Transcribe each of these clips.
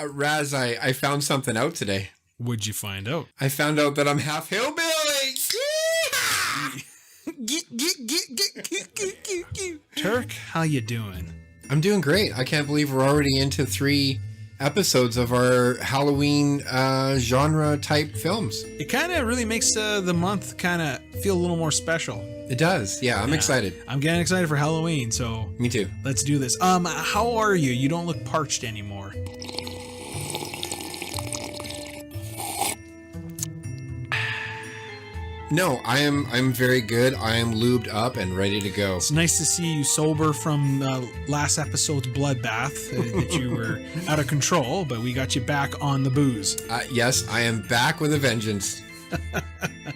Raz, I found something out today. What'd you find out? I found out that I'm half hillbilly. Turk, how you doing? I'm doing great. I can't believe we're already into 3 episodes of our Halloween genre type films. It kind of really makes the month kind of feel a little more special. It does. Yeah, I'm excited. I'm getting excited for Halloween, so Me too. let's do this. How are you? You don't look parched anymore. No, I'm very good. I am lubed up and ready to go. It's nice to see you sober from last episode's bloodbath that you were out of control, but we got you back on the booze. Yes, I am back with a vengeance.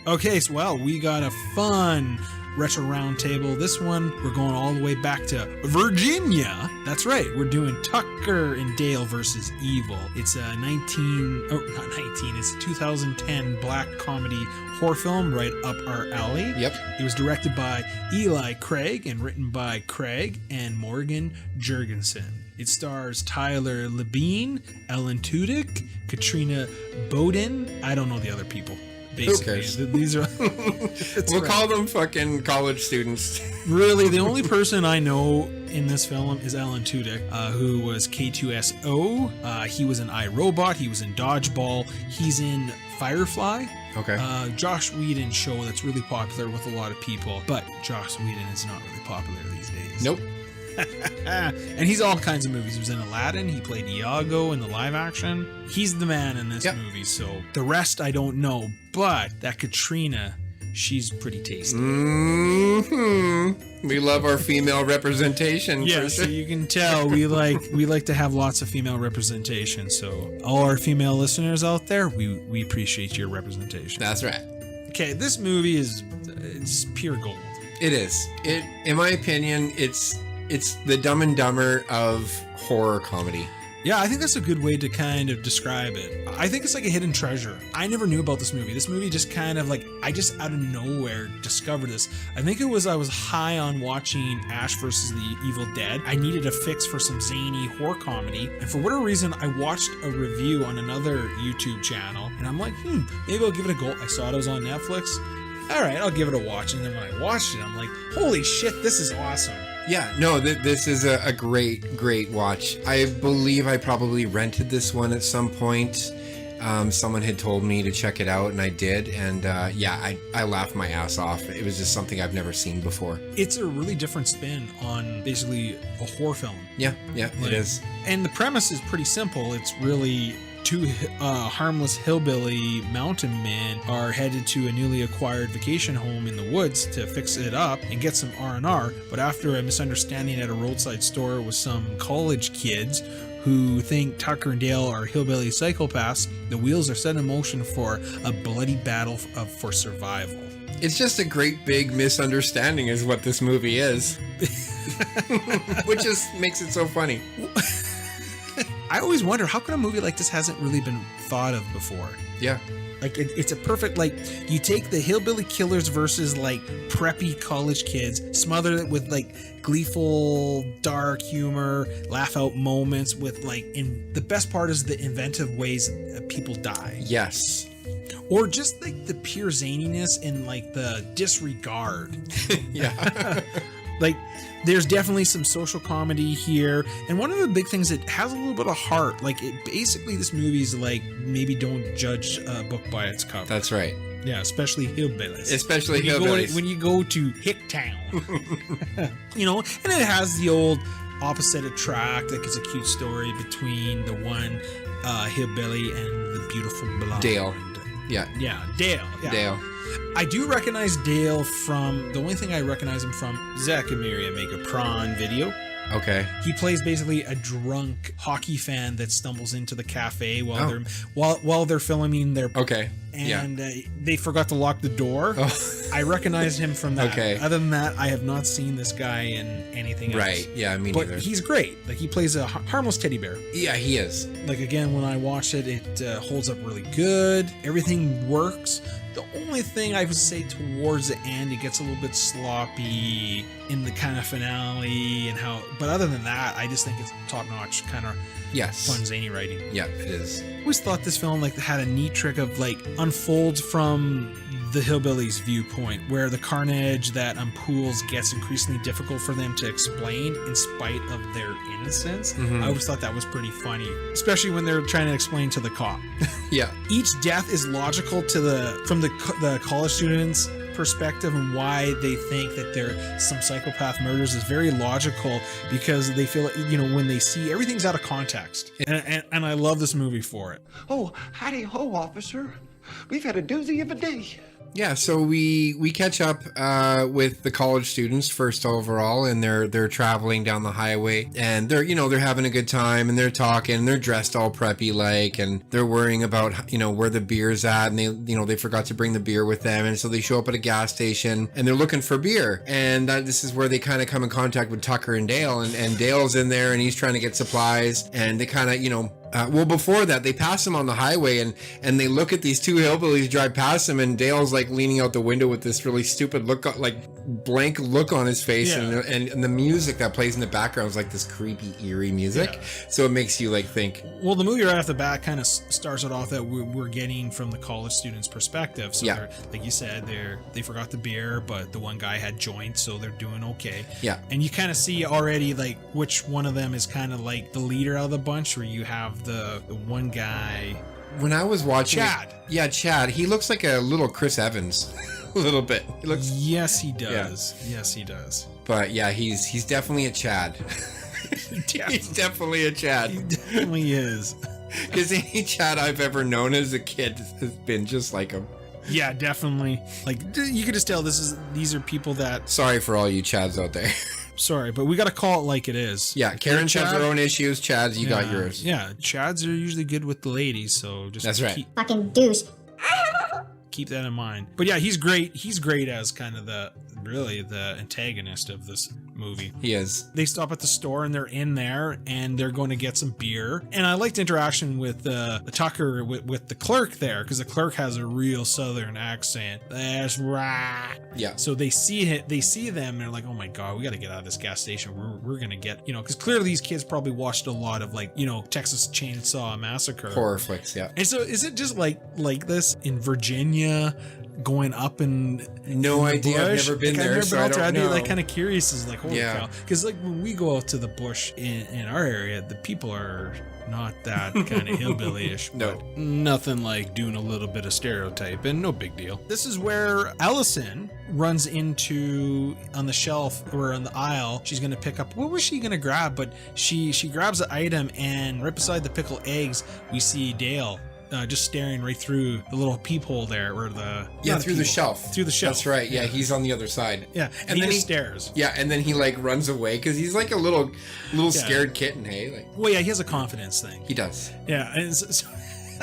Okay, so we got a fun retro roundtable. This one, we're going all the way back to Virginia. That's right, we're doing Tucker and Dale versus Evil. It's a 2010 black comedy horror film right up our alley. Yep. It was directed by Eli Craig and written by Craig and Morgan Jurgensen. It stars Tyler Labine, Ellen Tudyk, Katrina Bowden. I don't know the other people. Basically, who cares? These are. We'll call them fucking college students. Really, the only person I know in this film is Alan Tudyk, who was K2SO. He was in iRobot. He was in Dodgeball. He's in Firefly. Okay. Josh Whedon's show that's really popular with a lot of people, but Josh Whedon is not really popular these days. Nope. And he's all kinds of movies. He was in Aladdin. He played Iago in the live action. He's the man in this movie. So the rest I don't know, but that Katrina, she's pretty tasty. Mm-hmm. We love our female representation. Yeah, so you can tell we like to have lots of female representation. So all our female listeners out there, we appreciate your representation. That's right. Okay, this movie it's pure gold. It is. In my opinion, it's the Dumb and Dumber of horror comedy. Yeah, I think that's a good way to kind of describe it. I think it's like a hidden treasure. I never knew about this movie. This movie just kind of I just out of nowhere discovered this. I think I was high on watching Ash vs. the Evil Dead. I needed a fix for some zany horror comedy. And for whatever reason, I watched a review on another YouTube channel. And I'm like, maybe I'll give it a go. I saw it was on Netflix. All right, I'll give it a watch. And then when I watched it, I'm like, holy shit, this is awesome. Yeah, no, this is a great watch. I believe I probably rented this one at some point. Someone had told me to check it out, and I did. And I laughed my ass off. It was just something I've never seen before. It's a really different spin on basically a horror film. Yeah, it is. And the premise is pretty simple. It's really 2 harmless hillbilly mountain men are headed to a newly acquired vacation home in the woods to fix it up and get some R&R, but after a misunderstanding at a roadside store with some college kids who think Tucker and Dale are hillbilly psychopaths, the wheels are set in motion for a bloody battle for survival. It's just a great big misunderstanding is what this movie is. Which just makes it so funny. I always wonder, how come a movie like this hasn't really been thought of before? Yeah. It's a perfect, you take the hillbilly killers versus, preppy college kids, smother it with, gleeful, dark humor, laugh-out moments with, and the best part is the inventive ways that people die. Yes. Or just, the pure zaniness and, the disregard. Yeah. There's definitely some social comedy here, and one of the big things, it has a little bit of heart. Basically, this movie's maybe don't judge a book by its cover. That's right. Yeah, especially hillbillies. When you go to Hicktown. And it has the old opposite attract, it's a cute story between the one hillbilly and the beautiful blonde. Dale. Yeah. Yeah, Dale. Yeah. Dale. I do recognize Dale the only thing I recognize him from, Zachariah Make a Prawn video. Okay. He plays basically a drunk hockey fan that stumbles into the cafe while they're filming their. Okay. And they forgot to lock the door. Oh. I recognize him from that. Okay. Other than that, I have not seen this guy in anything else. Right. Yeah, me neither. But he's great. He plays a harmless teddy bear. Yeah, he is. Again, when I watched it, it holds up really good. Everything works. The only thing I would say towards the end, it gets a little bit sloppy in the kind of finale and how, but other than that, I just think it's top notch kind of Yes. fun zany writing. Yeah, it is. I always thought this film like had a neat trick of like unfolds from the hillbillies' viewpoint, where the carnage that pools gets increasingly difficult for them to explain in spite of their innocence. I always thought that was pretty funny, especially when they're trying to explain to the cop. Yeah. Each death is logical from the college students' perspective, and why they think that they're some psychopath murders is very logical, because they feel, when they see everything's out of context, and I love this movie for it. Oh, howdy ho, officer. We've had a doozy of a day. Yeah, so we catch up with the college students first overall, and they're traveling down the highway, and they're having a good time, and they're talking, and they're dressed all preppy like, and they're worrying about where the beer's at, and they forgot to bring the beer with them, and so they show up at a gas station, and they're looking for beer, and this is where they kind of come in contact with Tucker and Dale, and Dale's in there, and he's trying to get supplies, and they kind of before that, they pass him on the highway, and they look at these two hillbillies drive past him, and Dale's like leaning out the window with this really stupid look, like blank look on his face, and the music that plays in the background is like this creepy, eerie music. So it makes you like think. Well, the movie right off the bat kind of starts it off that we're getting from the college students' perspective. So they're, like you said, they forgot the beer, but the one guy had joints, so they're doing okay. Yeah. And you kind of see already like which one of them is kind of like the leader out of the bunch, where you have the one guy. When I was watching Chad. Chad, he looks like a little Chris Evans. A little bit. He looks. Yes, he does. Yeah. Yes, he does. But yeah, he's definitely a Chad. He's definitely a Chad. He definitely is. Because any Chad I've ever known as a kid has been just like him. Yeah, definitely. Like, you could just tell these are people that. Sorry for all you Chads out there. Sorry, but we got to call it like it is. Yeah, Karen's have their own issues. Chads, you got yours. Yeah, Chads are usually good with the ladies, so just that's right. Fucking douche. Keep that in mind. But yeah, he's great. He's great as kind of the antagonist of this movie. He is. They stop at the store and they're in there and they're going to get some beer. And I liked interaction with the Tucker with the clerk there, because the clerk has a real southern accent. That's right. Yeah. So they see them and they're like, oh my god, we got to get out of this gas station. We're gonna get, because clearly these kids probably watched a lot of Texas Chainsaw Massacre horror flicks. Yeah. And so is it just like this in Virginia? Going up and no idea. I've never been there, so I don't know. I'd be like kind of curious, is like, holy cow, because like when we go out to the bush in our area, the people are not that kind of hillbilly-ish. No, but nothing like doing a little bit of stereotype, and no big deal. This is where Allison runs into on the shelf or on the aisle. She's gonna pick up, what was she gonna grab? But she grabs the item, and right beside the pickled eggs, we see Dale. Just staring right through the little peephole there, or through the shelf. Through the shelf. That's right. Yeah, he's on the other side. Yeah, and then he stares. Yeah, and then he like runs away because he's like a little scared kitten. Hey, like. Well, yeah, he has a confidence thing. He does. Yeah, and so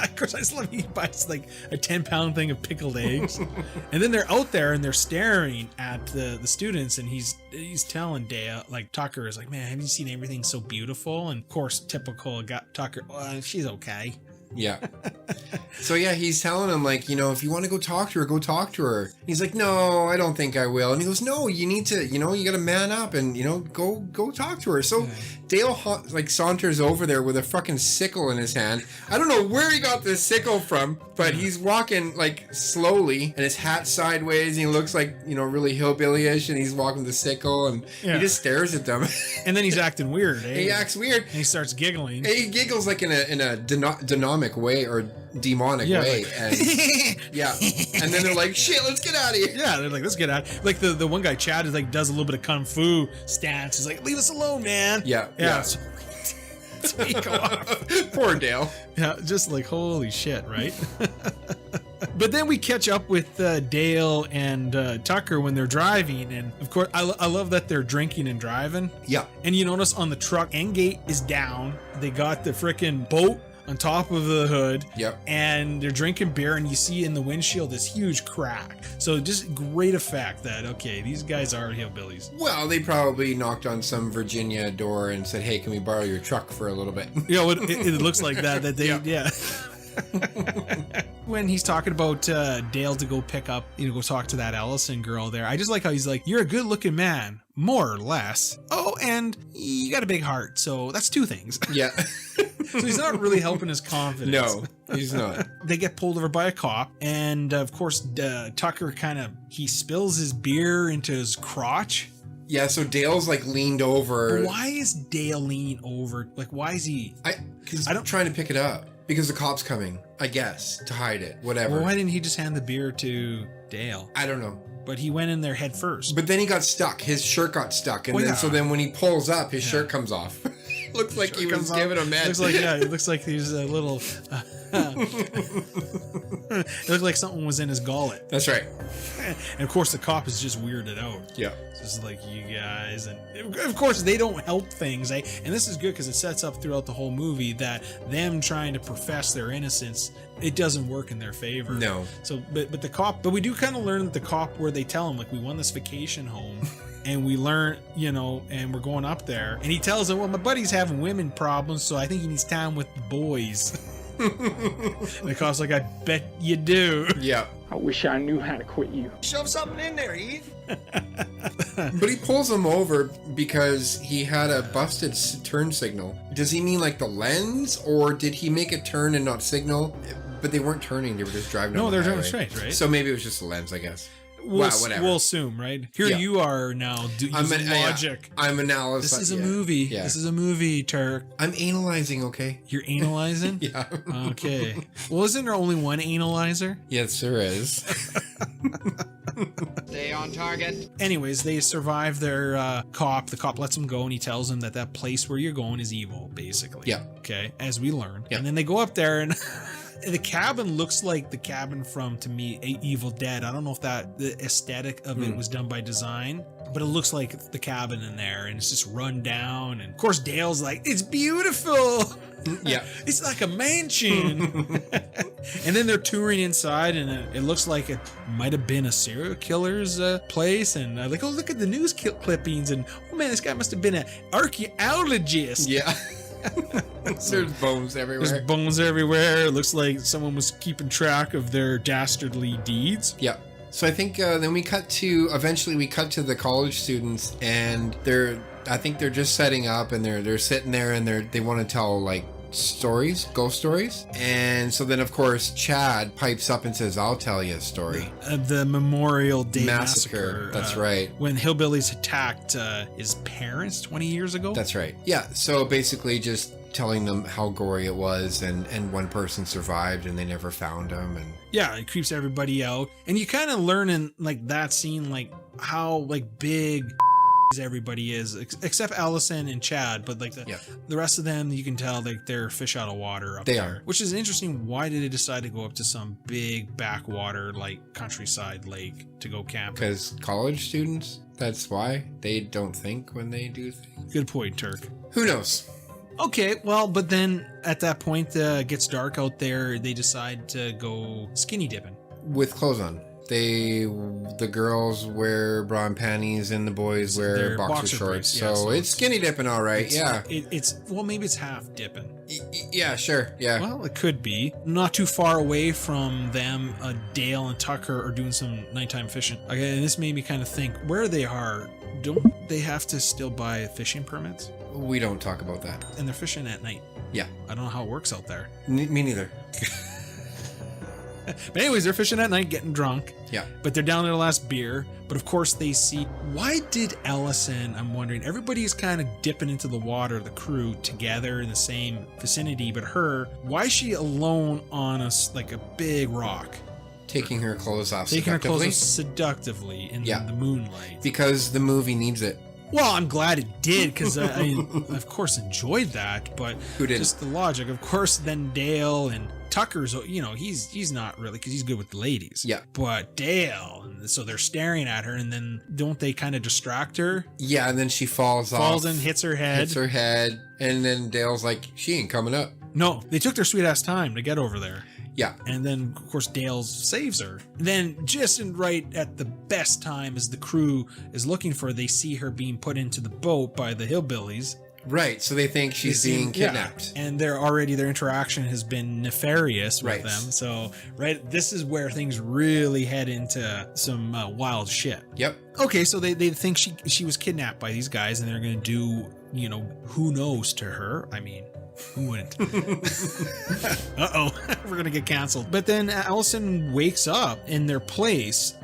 of course I just love he buys like a 10-pound thing of pickled eggs, and then they're out there and they're staring at the students, and he's telling Dale, like Tucker is like, man, have you seen everything so beautiful? And of course, typical Tucker, she's okay. Yeah. So yeah, he's telling him like, if you want to go talk to her, go talk to her. He's like, no, I don't think I will. And he goes, no, you need to, you got to man up and, go talk to her. So Dale saunters over there with a fucking sickle in his hand. I don't know where he got this sickle from, but he's walking like slowly and his hat sideways, and he looks like, really hillbilly-ish, and he's walking with the sickle, and he just stares at them. And then he's acting weird, eh? He acts weird. And he starts giggling. He giggles like in a dynamic way or demonic way. Like, and and then they're like, shit, let's get out of here. Yeah, they're like, let's get out. Like the one guy, Chad, is like, does a little bit of kung fu stance. He's like, leave us alone, man. Yeah. So we go off. Poor Dale. Yeah, just like, holy shit, right? But then we catch up with Dale and Tucker when they're driving, and of course I love that they're drinking and driving. Yeah. And you notice on the truck, end gate is down. They got the freaking boat on top of the hood. Yep. And they're drinking beer, and you see in the windshield this huge crack. So just great effect that, okay, these guys are hillbillies. Well, they probably knocked on some Virginia door and said, hey, can we borrow your truck for a little bit? Yeah, it looks like that they, yeah. When he's talking about Dale to go pick up, go talk to that Allison girl there. I just like how he's like, you're a good looking man, more or less. Oh, and you got a big heart. So that's 2 things. Yeah. So he's not really helping his confidence. No, he's not. They get pulled over by a cop. And of course, Tucker he spills his beer into his crotch. Yeah, so Dale's like leaned over. But why is Dale leaning over? Like, why is he? Because I'm trying to pick it up. Because the cop's coming, I guess, to hide it. Whatever. Well, why didn't he just hand the beer to Dale? I don't know. But he went in there head first. But then he got stuck. His shirt got stuck. And so then when he pulls up, his shirt comes off. Looks like he was giving a med. It looks like he's a little... it looked like something was in his gullet. That's right. And of course the cop is just weirded out. Yeah. Just like, you guys, and of course they don't help things, eh? And this is good because it sets up throughout the whole movie that them trying to profess their innocence, it doesn't work in their favor. No. So, but the cop, but we do kind of learn that the cop, where they tell him, like, we won this vacation home. And we learn, and we're going up there. And he tells him, well, my buddy's having women problems, so I think he needs time with the boys. And the cop's like, I bet you do. Yeah. I wish I knew how to quit you. Shove something in there, Eve. But he pulls him over because he had a busted turn signal. Does he mean like the lens, or did he make a turn and not signal? But they weren't turning; they were just driving. No, on they're the driving highway. straight, right? So maybe it was just the lens, I guess. Whatever. We'll assume, right? Here you are now using logic. I'm analyzing. This is a movie. Yeah. This is a movie, Turk. I'm analyzing, okay? You're analyzing? Yeah. Okay. Well, isn't there only one analyzer? Yes, there is. Stay on target. Anyways, they survive their cop. The cop lets them go, and he tells them that place where you're going is evil, basically. Yeah. Okay, as we learn. Yeah. And then they go up there, and the cabin looks like the cabin from, to me, Evil Dead. I don't know if the aesthetic of it was done by design, but it looks like the cabin in there, and it's just run down. And of course, Dale's like, it's beautiful. Yeah. It's like a mansion. And then they're touring inside, and it looks like it might have been a serial killer's place. And like, oh, look at the news clippings. And oh man, this guy must have been an archaeologist. Yeah. There's bones everywhere. There's bones everywhere. It looks like someone was keeping track of their dastardly deeds. Yeah. So I think then eventually we cut to the college students, and I think they're just setting up, and they're sitting there, and they want to tell like ghost stories. And so then of course Chad pipes up and says, I'll tell you a story. The Memorial Day Massacre. That's right. When hillbillies attacked his parents 20 years ago. That's right. Yeah. So basically just telling them how gory it was, and one person survived and they never found him. And yeah, it creeps everybody out. And you kind of learn in like that scene, like how like big everybody is, except Allison and Chad, but like the rest of them, you can tell like they're fish out of water up there. They are. Which is interesting. Why did they decide to go up to some big backwater like countryside lake to go camping? Because college students, that's why. They don't think when they do things. Good point, Turk. Who knows? Okay, well, but then at that point, it gets dark out there. They decide to go skinny dipping. With clothes on. The girls wear bra and panties, and the boys wear boxer shorts. Yeah, so it's skinny dipping, all right. It's well, maybe it's half dipping. Yeah, sure. Yeah. Well, it could be. Not too far away from them, Dale and Tucker are doing some nighttime fishing. Okay, and this made me kind of think, where they are, don't they have to still buy fishing permits? We don't talk about that. And they're fishing at night. Yeah. I don't know how it works out there. Me neither. But anyways, they're fishing at night, getting drunk. Yeah. But they're down to their last beer. But of course they see, why did Ellison, I'm wondering, everybody's kind of dipping into the water, the crew, together in the same vicinity, but her, why is she alone on like a big rock? Taking her clothes off Taking her clothes off seductively in the moonlight. Because the movie needs it. Well, I'm glad it did, because I of course enjoyed that, but who didn't? Just the logic. Of course, then Dale and Tucker's, he's not really, because he's good with the ladies. Yeah. But Dale, and so they're staring at her, and then don't they kind of distract her? Yeah, and then she falls and hits her head. And then Dale's like, she ain't coming up. No, they took their sweet ass time to get over there. Yeah. And then, of course, Dale saves her. Then, right at the best time as the crew is looking for her, they see her being put into the boat by the hillbillies. Right. So they think she's being kidnapped. Yeah. And their interaction has been nefarious with Right. them. So, this is where things really head into some wild shit. Yep. Okay, so they think she was kidnapped by these guys, and they're going to do, who knows to her. I mean, who wouldn't? Uh-oh, we're going to get canceled. But then Allison wakes up in their place.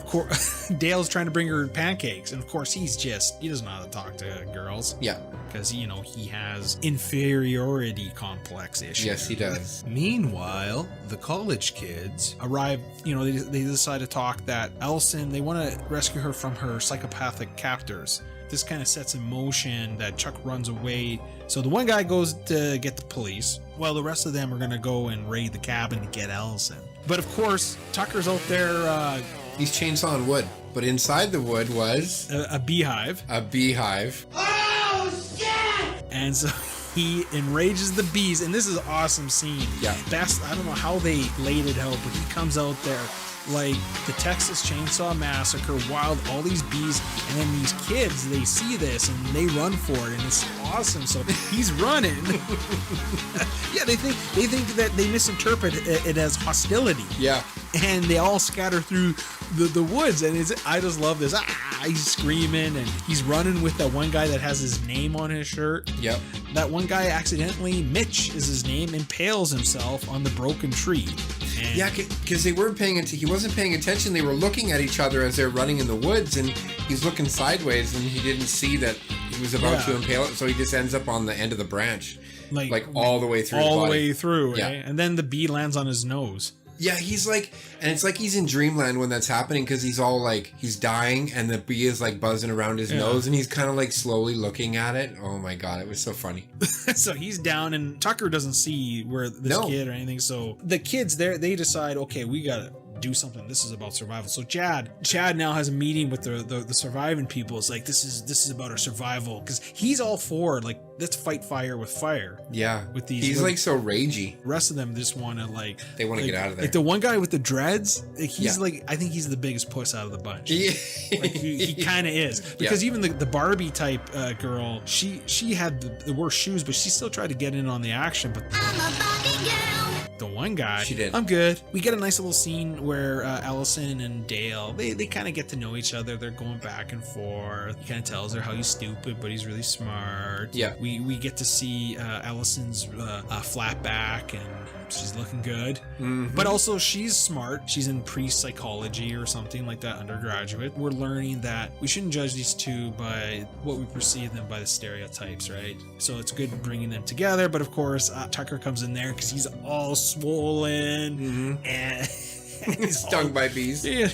Dale's trying to bring her pancakes, and of course he doesn't know how to talk to girls. Yeah. Because, he has inferiority complex issues. Yes, he does. Meanwhile, the college kids arrive, they decide to talk that Allison, they want to rescue her from her psychopathic captors. This kind of sets in motion that Chuck runs away. So the one guy goes to get the police, while the rest of them are going to go and raid the cabin to get Allison. But of course, Tucker's out there. He's chainsawing wood, but inside the wood was a beehive. A beehive. And so he enrages the bees, and this is an awesome scene. Yeah. Best, I don't know how they laid it out, but he comes out there like the Texas Chainsaw Massacre, wild, all these bees, and then these kids, they see this and they run for it, and it's awesome. So he's running. Yeah, they think that they misinterpret it as hostility. Yeah. And they all scatter through the woods, and I just love this. He's screaming, and he's running with that one guy that has his name on his shirt. Yep. That one guy accidentally, Mitch is his name, impales himself on the broken tree. And Yeah, because they weren't paying attention. He wasn't paying attention. They were looking at each other as they're running in the woods, and he's looking sideways, and he didn't see that he was about to impale it, so he just ends up on the end of the branch, like all the way through. all his the body. way through, Yeah. And then the bee lands on his nose. Yeah, he's like, and it's like he's in dreamland when that's happening, because he's all like, he's dying, and the bee is like buzzing around his nose, and he's kind of like slowly looking at it. Oh my god, it was so funny. So he's down, and Tucker doesn't see where this kid or anything. So the kids there, they decide, okay, we gotta do something. This is about survival. So Chad now has a meeting with the surviving people. It's like, this is about our survival, because he's all for, like, let's fight fire with fire. Yeah, with these, he's like so ragey. The rest of them just want to they want to get out of there. Like the one guy with the dreads, like he's like, I think he's the biggest puss out of the bunch. Yeah. Like he kind of is, because even the Barbie type girl, she had the worst shoes, but she still tried to get in on the action. But I'm a Barbie girl. The one guy, She did. I'm good. We get a nice little scene where Allison and Dale, they kind of get to know each other. They're going back and forth. He kind of tells her how he's stupid, but he's really smart. Yeah. We get to see Allison's flat back, and she's looking good. Mm-hmm. But also she's smart. She's in pre-psychology or something like that, undergraduate. We're learning that we shouldn't judge these two by what we perceive them by the stereotypes, right? So it's good bringing them together. But of course, Tucker comes in there because he's all swollen and He's stung by bees. Yeah.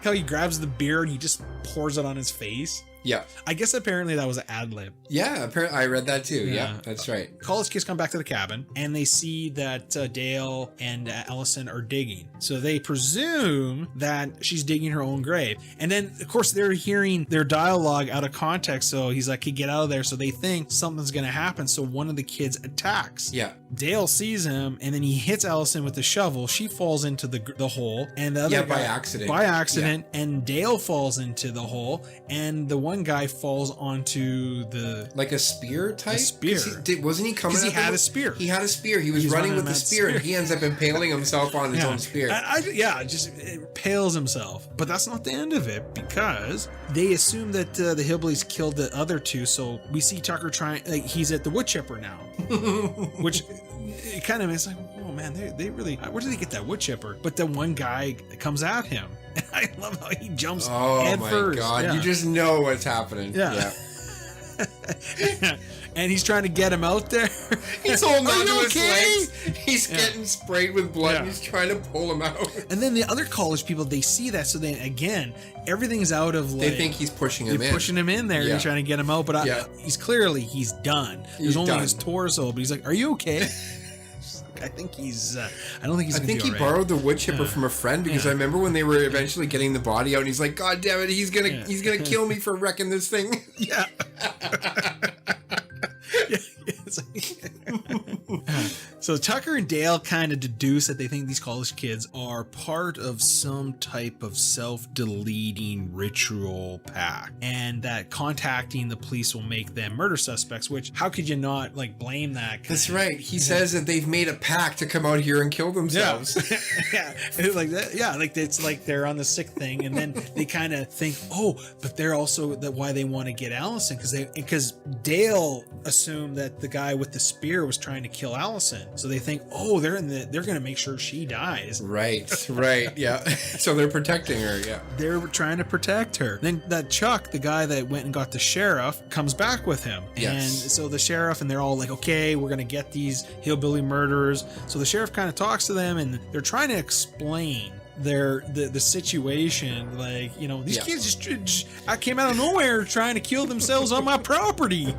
How he grabs the beer and he just pours it on his face. Yeah. I guess apparently that was an ad lib. Yeah, apparently I read that too. Yeah, that's right. College kids come back to the cabin and they see that Dale and Allison are digging. So they presume that she's digging her own grave. And then, of course, they're hearing their dialogue out of context. So he's like, hey, get out of there. So they think something's going to happen. So one of the kids attacks. Yeah. Dale sees him and then he hits Allison with the shovel. She falls into the hole. And the other guy, by accident. By accident. Yeah. And Dale falls into the hole. And the one guy falls onto the like a spear type. A spear. Wasn't he coming? Because he had a spear. He had a spear. He was running with the spear, and he ends up impaling himself on his own spear. Just impales himself. But that's not the end of it, because they assume that the hillbillies killed the other two. So we see Tucker trying. Like, he's at the woodchipper now, which it kind of is like, oh man, they really. Where did they get that woodchipper? But the one guy comes at him. I love how he jumps head first. Oh my god! Yeah. You just know what's happening. Yeah. And he's trying to get him out there. He's holding on to his legs. He's getting sprayed with blood. And he's trying to pull him out. And then the other college people, they see that, so then again, everything's out of like. They think he's pushing him in. Pushing him in there. Yeah. They're trying to get him out, but he's done. There's only his torso, but he's like, "Are you okay?" I think he's. I don't think he's. I think he borrowed the woodchipper from a friend, because I remember when they were eventually getting the body out, and he's like, "God damn it, he's gonna kill me for wrecking this thing." Yeah. So Tucker and Dale kind of deduce that they think these college kids are part of some type of self-deleting ritual pact, and that contacting the police will make them murder suspects, which how could you not like blame that? That's right. He says that they've made a pact to come out here and kill themselves. Yeah. It's like that. Yeah. Like it's like they're on the sick thing. And then they kind of think, oh, but they're also that why they want to get Allison. Because Dale assumed that the guy with the spear was trying to kill Allison. So they think, oh, they're going to make sure she dies. Right. Yeah. So they're protecting her. Yeah. They're trying to protect her. Then that Chuck, the guy that went and got the sheriff, comes back with him. Yes. And so the sheriff, and they're all like, okay, we're going to get these hillbilly murderers. So the sheriff kind of talks to them, and they're trying to explain the situation, like, you know, these kids just I came out of nowhere trying to kill themselves on my property.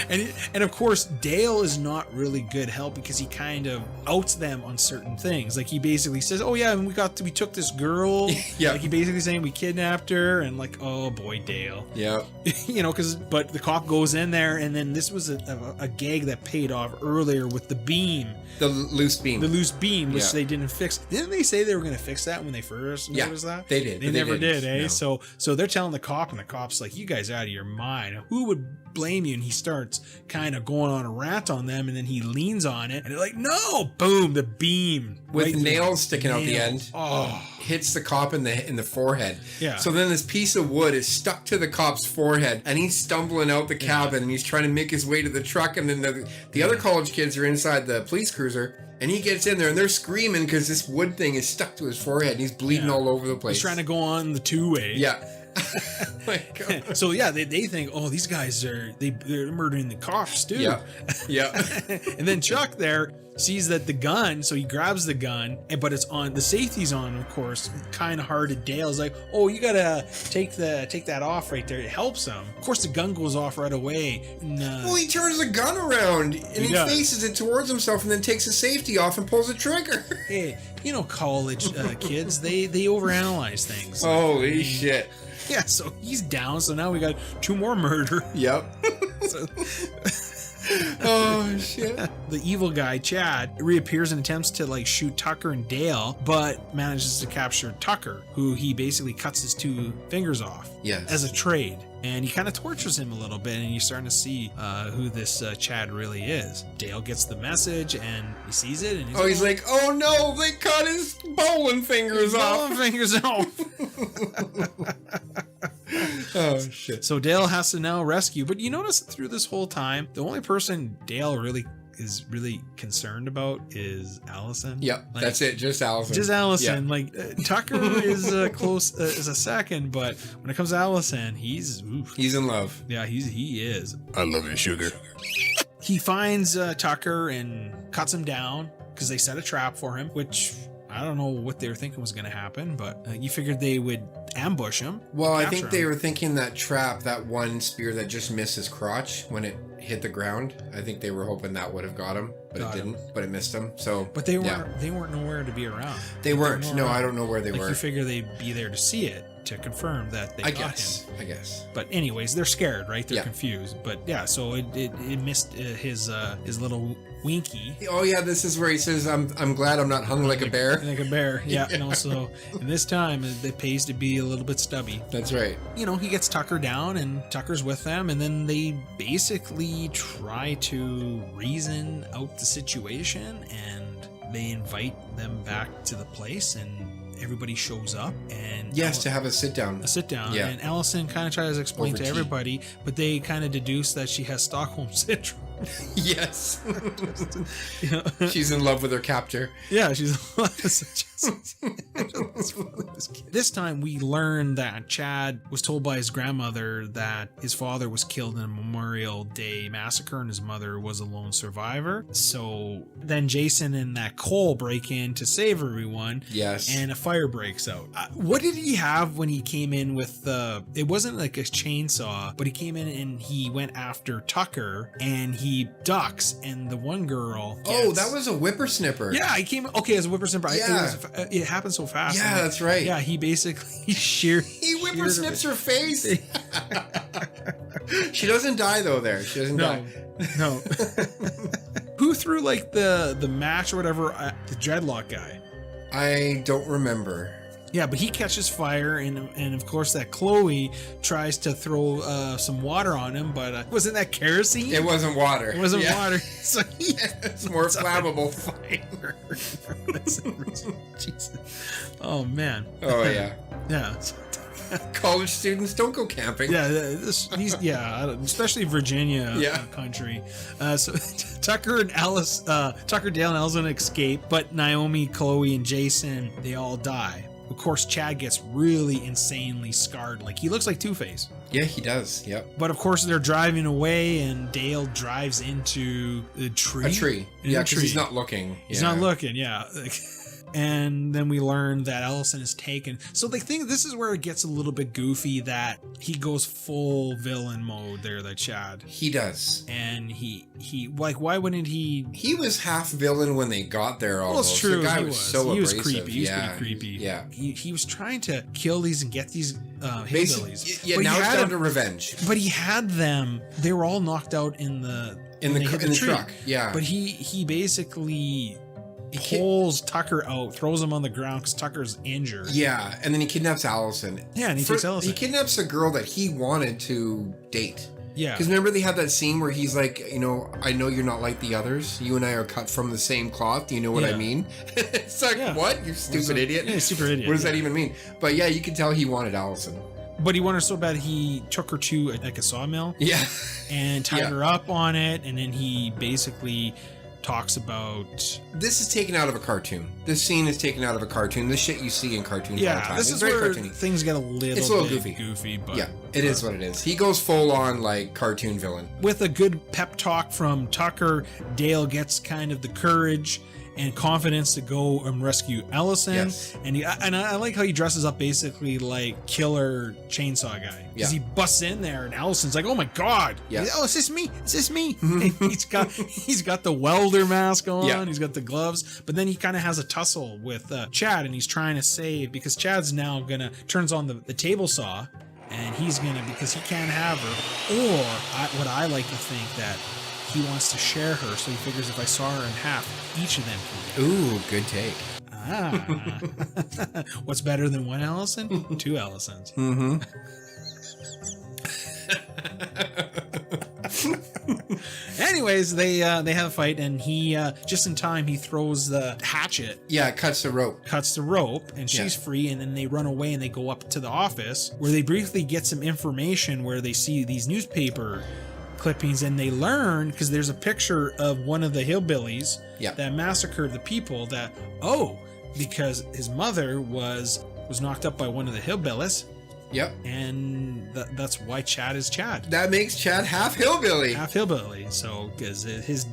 and of course Dale is not really good help, because he kind of outs them on certain things. Like he basically says, oh yeah, and we took this girl. Yeah. Like he basically saying we kidnapped her, and like, oh boy, Dale. Yeah. You know, but the cop goes in there, and then this was a gag that paid off earlier with the beam. The loose beam, which they didn't fix. Didn't they say they were going to fix that when they first noticed that? They did. They never did, eh? No. So they're telling the cop, and the cop's like, you guys out of your mind. Who would blame you? And he starts kind of going on a rant on them, and then he leans on it, and they're like, no! Boom! The beam. With nails sticking out the end. Oh. Hits the cop in the forehead. Yeah. So then this piece of wood is stuck to the cop's forehead, and he's stumbling out the cabin, and he's trying to make his way to the truck, and then the other college kids are inside the police cruiser, and he gets in there, and they're screaming because this wood thing is stuck to his forehead, and he's bleeding all over the place. He's trying to go on the two-way. Yeah. My God. So yeah, they think, oh, these guys they're murdering the cops too. Yeah. And then Chuck there sees that the gun, so he grabs the gun, but it's on, the safety's on, of course. Kind of hard to Dale's like, oh, you gotta take that off right there. It helps him. Of course, the gun goes off right away. And, well, he turns the gun around and he faces it towards himself, and then takes the safety off and pulls the trigger. Hey, you know, college kids, they overanalyze things. Holy shit. Yeah, so he's down. So now we got 2 more murder. Yep. Oh shit. The evil guy, Chad, reappears and attempts to like shoot Tucker and Dale, but manages to capture Tucker, who he basically cuts his 2 fingers off. Yes. As a trade. And he kind of tortures him a little bit, and you're starting to see who this Chad really is. Dale gets the message, and he sees it, and he's like, oh no, they cut his bowling fingers off. Oh shit. So Dale has to now rescue, but you notice through this whole time, the only person Dale is really concerned about is Allison. Yep, like, that's it, just Allison. Just Allison. Yeah. Like Tucker is close as a second, but when it comes to Allison, he's in love. Yeah, he is. I love you, sugar. He finds Tucker and cuts him down because they set a trap for him, which I don't know what they were thinking was going to happen, but you figured they would ambush him. Well, I think they were thinking that trap, that one spear that just missed his crotch when it hit the ground. I think they were hoping that would have got him, but it didn't. But it missed him. So, but they weren't nowhere to be around. They weren't. No, I don't know where they were. You figure they'd be there to see it, to confirm that they got him. I guess. But anyways, they're scared, right? They're confused. But yeah, so it missed his little winky. Oh yeah, this is where he says, "I'm glad I'm not hung like a bear." Like a bear, yeah. And also, and this time it pays to be a little bit stubby. That's right. You know, he gets Tucker down, and Tucker's with them, and then they basically try to reason out the situation, and they invite them back to the place, and everybody shows up, and to have a sit down. Yeah. And Allison kind of tries to explain to everybody, but they kind of deduce that she has Stockholm syndrome. Yes. She's in love with her captor. Yeah, she's in love This time we learn that Chad was told by his grandmother that his father was killed in a Memorial Day massacre and his mother was a lone survivor. So then Jason and that Cole break in to save everyone. Yes. And a fire breaks out. What did he have when he came in with it wasn't like a chainsaw, but he came in and he went after Tucker, and he ducks, and the one girl that was a whippersnipper. Yeah, he came as a whippersnipper. Yeah. It happened so fast. Yeah, that's right. Yeah, he basically he whippersnips her face. She doesn't die though there. She doesn't die. No. Who who threw like the match or whatever at the dreadlock guy? I don't remember. Yeah, but he catches fire, and of course that Chloe tries to throw some water on him, but wasn't that kerosene? It wasn't water. It wasn't water. So it's more flammable. Fire. Jesus. Oh man. Oh yeah. Yeah. College students don't go camping. Yeah, especially Virginia country. So Tucker and Alice, Tucker, Dale, and Allison escape, but Naomi, Chloe, and Jason, they all die. Of course, Chad gets really insanely scarred. Like, he looks like Two-Face. Yeah, he does. Yep. But of course, they're driving away, and Dale drives into a tree. A tree. Yeah, because he's not looking. He's not looking. Yeah. And then we learn that Allison is taken. So they think this is where it gets a little bit goofy, that he goes full villain mode there, that Chad. He does. And he like, why wouldn't he? He was half villain when they got there almost. Well, it's true. The guy he was so He was abrasive. creepy. He was pretty creepy. Yeah. He was trying to kill these and get these hillbillies. Yeah, but now it's down to revenge. But he had them. They were all knocked out in the truck. Yeah. But he basically pulls Tucker out, throws him on the ground because Tucker's injured. Yeah, and then he kidnaps Allison. Yeah, and he takes Allison. He kidnaps a girl that he wanted to date. Yeah. Because remember they had that scene where he's like, I know you're not like the others. You and I are cut from the same cloth. Do you know what I mean? It's like, what? You stupid idiot. Yeah, stupid idiot. What does that even mean? But yeah, you can tell he wanted Allison. But he wanted her so bad he took her to like a sawmill. Yeah. And tied her up on it, and then he basically talks about... This is taken out of a cartoon. This scene is taken out of a cartoon. The shit you see in cartoons all the time. This is very where cartoony. Things get a little bit goofy, but yeah, it is what it is. He goes full on like cartoon villain. With a good pep talk from Tucker, Dale gets kind of the courage and confidence to go and rescue Allison. Yes. And I like how he dresses up basically like killer chainsaw guy. Because he busts in there and Allison's like, oh my God. Yeah. Oh, is this me? Is this me? he's got the welder mask on. Yeah. He's got the gloves. But then he kind of has a tussle with Chad, and he's trying to save, because Chad's now turns on the table saw, and he's because he can't have her. Or what I like to think that he wants to share her, so he figures if I saw her in half, each of them can get Ooh, good take. What's better than one Allison? Two Allisons. Mm-hmm. Anyways, they have a fight, and he just in time he throws the hatchet. Yeah, it cuts the rope. And she's free, and then they run away and they go up to the office where they briefly get some information, where they see these newspaper clippings, and they learn, because there's a picture of one of the hillbillies that massacred the people, because his mother was knocked up by one of the hillbillies. Yep. And that's why Chad is Chad. That makes Chad half hillbilly. Half hillbilly. So, because his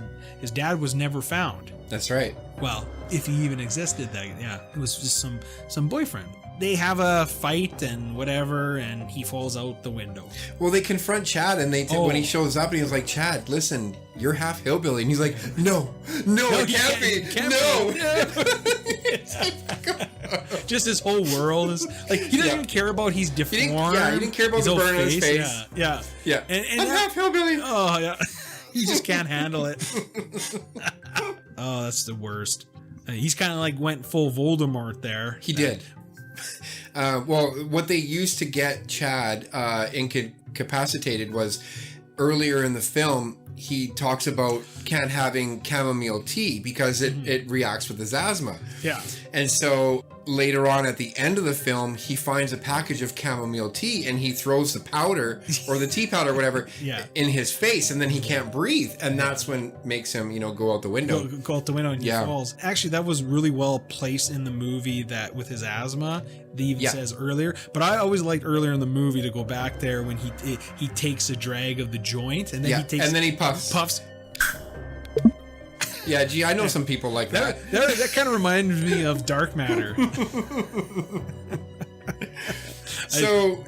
dad was never found. That's right. Well, if he even existed, it was just some boyfriend. They have a fight and whatever, and he falls out the window. Well, they confront Chad, and when he shows up, and he's like, Chad, listen, you're half hillbilly. And he's like, no, it can't be. No. Just his whole world is like, he doesn't even care about he's deformed. He didn't care about the burn on his face. Yeah. And I'm half hillbilly. Oh, yeah. He just can't handle it. Oh, that's the worst. He's kind of like went full Voldemort there. He did. Well, what they used to get Chad incapacitated was, earlier in the film, he talks about can't having chamomile tea because it reacts with his asthma. Yeah. And so later on at the end of the film, he finds a package of chamomile tea, and he throws the powder or the tea powder, whatever, in his face, and then he can't breathe. And that's when makes him, go out the window. Go out the window and he falls. Actually, that was really well placed in the movie, that with his asthma, they even says earlier. But I always liked earlier in the movie to go back there when he takes a drag of the joint, and then he puffs. Yeah, gee, I know some people like that. That kind of reminded me of Dark Matter. So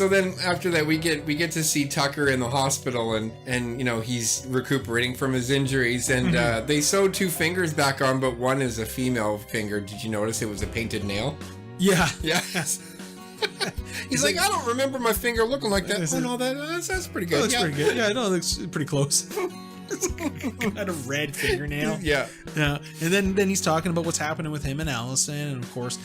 then after that we get to see Tucker in the hospital, and he's recuperating from his injuries, and they sewed 2 fingers back on, but one is a female finger. Did you notice it was a painted nail? Yeah. He's like, I don't remember my finger looking like that. Oh no, that's pretty good. Pretty good. Yeah, no, it looks pretty close. Got a red fingernail. Yeah. Yeah. And then he's talking about what's happening with him and Allison. And of course,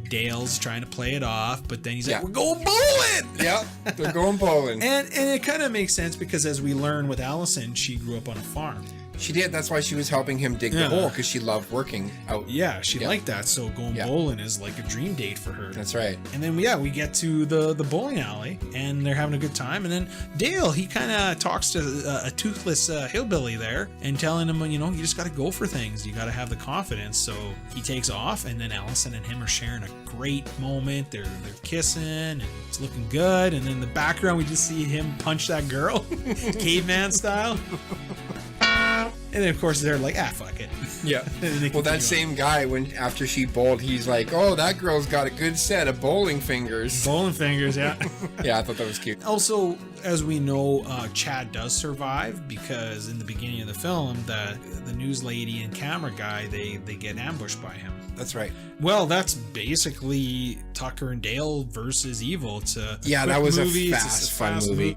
Dale's trying to play it off. But then he's like, Yeah. we're going bowling. Yeah, they're going bowling. And it kind of makes sense because as we learn with Allison, she grew up on a farm. She did. That's why she was helping him dig Yeah. the hole, because she loved working out. Yeah, she liked that. So going bowling is like a dream date for her. That's right. And then, we get to the bowling alley and they're having a good time. And then Dale, he kind of talks to a toothless hillbilly there and telling him, you just got to go for things. You got to have the confidence. So he takes off, and then Allison and him are sharing a great moment. They're kissing and it's looking good. And in the background, we just see him punch that girl, caveman style. And then, of course, they're like, fuck it. Yeah. Well, that same guy, when after she bowled, he's like, oh, that girl's got a good set of bowling fingers. Bowling fingers, yeah. Yeah, I thought that was cute. Also, as we know, Chad does survive because in the beginning of the film, the news lady and camera guy, they get ambushed by him. That's right. Well, that's basically Tucker and Dale versus Evil. It's a Yeah, quick that was movie. a It's fun movie.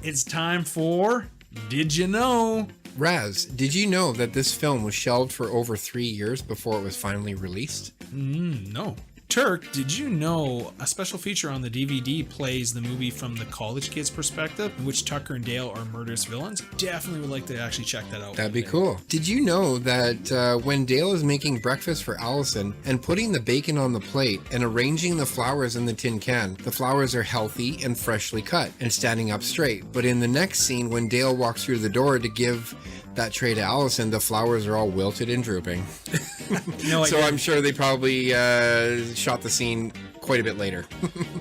It's time for Did You Know? Raz, did you know that this film was shelved for over 3 years before it was finally released? No. Turk, did you know a special feature on the DVD plays the movie from the college kid's perspective, in which Tucker and Dale are murderous villains? Definitely would like to actually check that out. That'd be cool. Did you know that when Dale is making breakfast for Allison and putting the bacon on the plate and arranging the flowers in the tin can, the flowers are healthy and freshly cut and standing up straight. But in the next scene, when Dale walks through the door to give that tray to Allison, the flowers are all wilted and drooping. So I'm sure they probably shot the scene quite a bit later.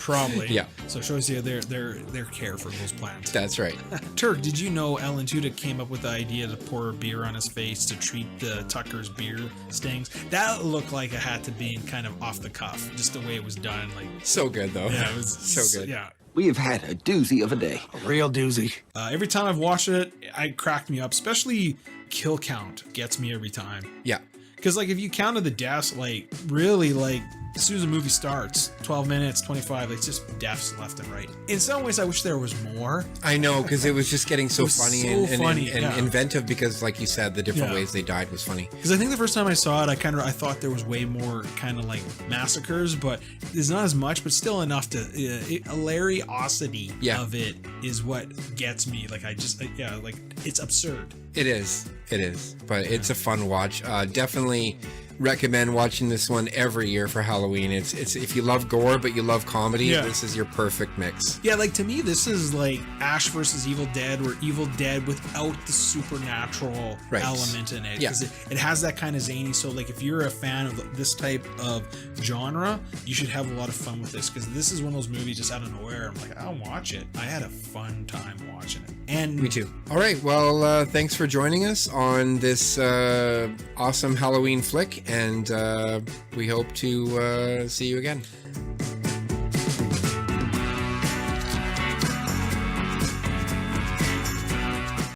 Probably. Yeah. So it shows you their care for those plants. That's right. Turk, did you know Alan Tudyk came up with the idea to pour beer on his face to treat the Tucker's beer stings? That looked like it had to be kind of off the cuff, just the way it was done. Like, So good, though. yeah, it was So good. Yeah. We have had a doozy of a day. A real doozy. Every time I've watched it, it cracked me up. Especially kill count gets me every time. Yeah. Because like if you counted the deaths, like really like as soon as the movie starts, 12 minutes, 25, it's just deaths left and right. In some ways, I wish there was more. I know, because it was just getting so was funny so and funny, yeah. inventive, because like you said, the different Yeah. ways they died was funny. Because I think the first time I saw it, I thought there was way more kind of like massacres, but there's not as much, but still enough to hilariosity of it is what gets me. Like like it's absurd. It is, but it's a fun watch. Definitely recommend watching this one every year for Halloween. It's if you love gore but you love comedy, this is your perfect mix. Yeah, like to me, this is like Ash versus Evil Dead, or Evil Dead without the supernatural element in it. Yeah. Because it has that kind of zany. So, like, if you're a fan of this type of genre, you should have a lot of fun with this, because this is one of those movies just out of nowhere. I'm like, I'll watch it. I had a fun time watching it. And Me too. All right, well, thanks for joining us on this awesome Halloween flick, and we hope to see you again.